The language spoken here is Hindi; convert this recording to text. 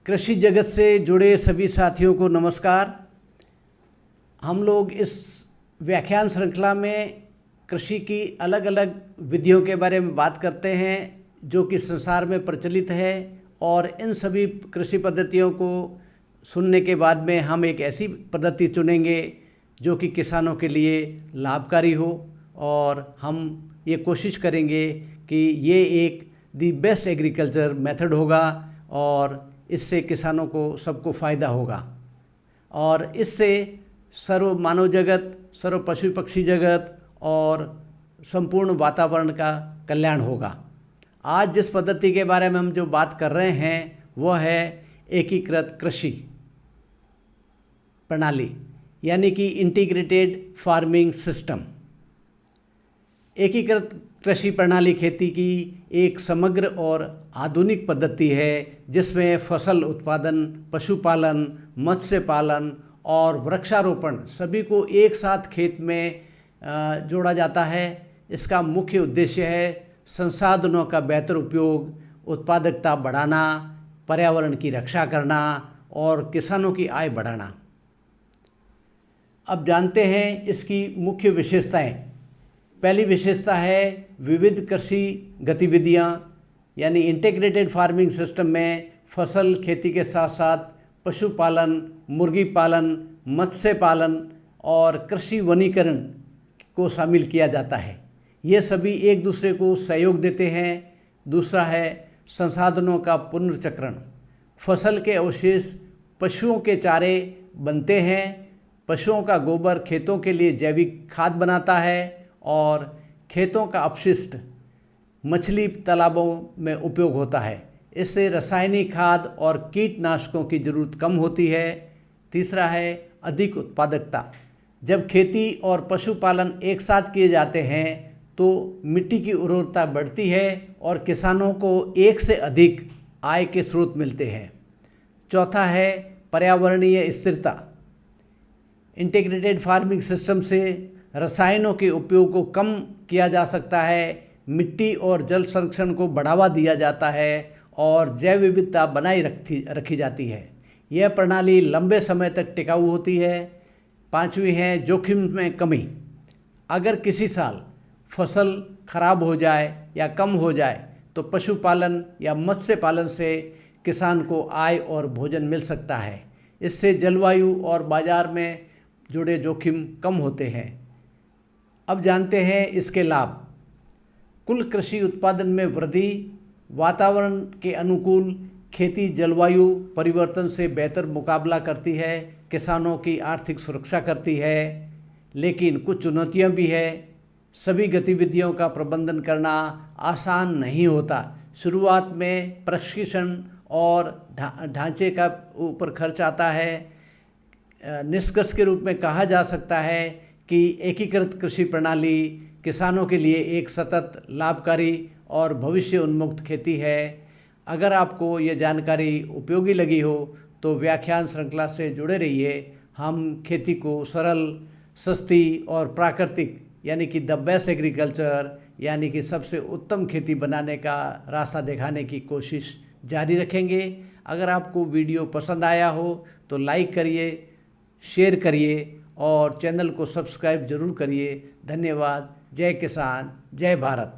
कृषि जगत से जुड़े सभी साथियों को नमस्कार। हम लोग इस व्याख्यान श्रृंखला में कृषि की अलग अलग विधियों के बारे में बात करते हैं जो कि संसार में प्रचलित है, और इन सभी कृषि पद्धतियों को सुनने के बाद में हम एक ऐसी पद्धति चुनेंगे जो कि किसानों के लिए लाभकारी हो, और हम ये कोशिश करेंगे कि ये एक दी बेस्ट एग्रीकल्चर मेथड होगा और इससे किसानों को सबको फ़ायदा होगा, और इससे सर्व मानव जगत, सर्व पशु पक्षी जगत और संपूर्ण वातावरण का कल्याण होगा। आज जिस पद्धति के बारे में हम जो बात कर रहे हैं वह है एकीकृत कृषि प्रणाली, यानी कि इंटीग्रेटेड फार्मिंग सिस्टम। एकीकृत कृषि प्रणाली खेती की एक समग्र और आधुनिक पद्धति है जिसमें फसल उत्पादन, पशुपालन, मत्स्य पालन और वृक्षारोपण सभी को एक साथ खेत में जोड़ा जाता है। इसका मुख्य उद्देश्य है संसाधनों का बेहतर उपयोग, उत्पादकता बढ़ाना, पर्यावरण की रक्षा करना और किसानों की आय बढ़ाना। अब जानते हैं इसकी मुख्य विशेषताएं। पहली विशेषता है विविध कृषि गतिविधियां, यानी इंटीग्रेटेड फार्मिंग सिस्टम में फसल खेती के साथ साथ पशुपालन, मुर्गी पालन, मत्स्य पालन और कृषि वनीकरण को शामिल किया जाता है। ये सभी एक दूसरे को सहयोग देते हैं। दूसरा है संसाधनों का पुनर्चक्रण। फसल के अवशेष पशुओं के चारे बनते हैं। पशुओं का गोबर खेतों के लिए जैविक खाद बनाता है और खेतों का अपशिष्ट मछली तालाबों में उपयोग होता है। इससे रासायनिक खाद और कीटनाशकों की ज़रूरत कम होती है। तीसरा है अधिक उत्पादकता। जब खेती और पशुपालन एक साथ किए जाते हैं तो मिट्टी की उर्वरता बढ़ती है और किसानों को एक से अधिक आय के स्रोत मिलते हैं। चौथा है पर्यावरणीय स्थिरता। इंटीग्रेटेड फार्मिंग सिस्टम से रसायनों के उपयोग को कम किया जा सकता है, मिट्टी और जल संरक्षण को बढ़ावा दिया जाता है और जैव विविधता बनाए रखी जाती है। यह प्रणाली लंबे समय तक टिकाऊ होती है। पांचवी है जोखिम में कमी। अगर किसी साल फसल खराब हो जाए या कम हो जाए तो पशुपालन या मत्स्य पालन से किसान को आय और भोजन मिल सकता है। इससे जलवायु और बाजार में जुड़े जोखिम कम होते हैं। अब जानते हैं इसके लाभ। कुल कृषि उत्पादन में वृद्धि, वातावरण के अनुकूल खेती जलवायु परिवर्तन से बेहतर मुकाबला करती है, किसानों की आर्थिक सुरक्षा करती है। लेकिन कुछ चुनौतियां भी है। सभी गतिविधियों का प्रबंधन करना आसान नहीं होता। शुरुआत में प्रशिक्षण और ढांचे का ऊपर खर्च आता है। निष्कर्ष के रूप में कहा जा सकता है कि एकीकृत कृषि प्रणाली किसानों के लिए एक सतत लाभकारी और भविष्य उन्मुक्त खेती है। अगर आपको ये जानकारी उपयोगी लगी हो तो व्याख्यान श्रृंखला से जुड़े रहिए। हम खेती को सरल, सस्ती और प्राकृतिक, यानी कि द बेस्ट एग्रीकल्चर, यानी कि सबसे उत्तम खेती बनाने का रास्ता दिखाने की कोशिश जारी रखेंगे। अगर आपको वीडियो पसंद आया हो तो लाइक करिए, शेयर करिए और चैनल को सब्सक्राइब जरूर करिए। धन्यवाद। जय किसान, जय भारत।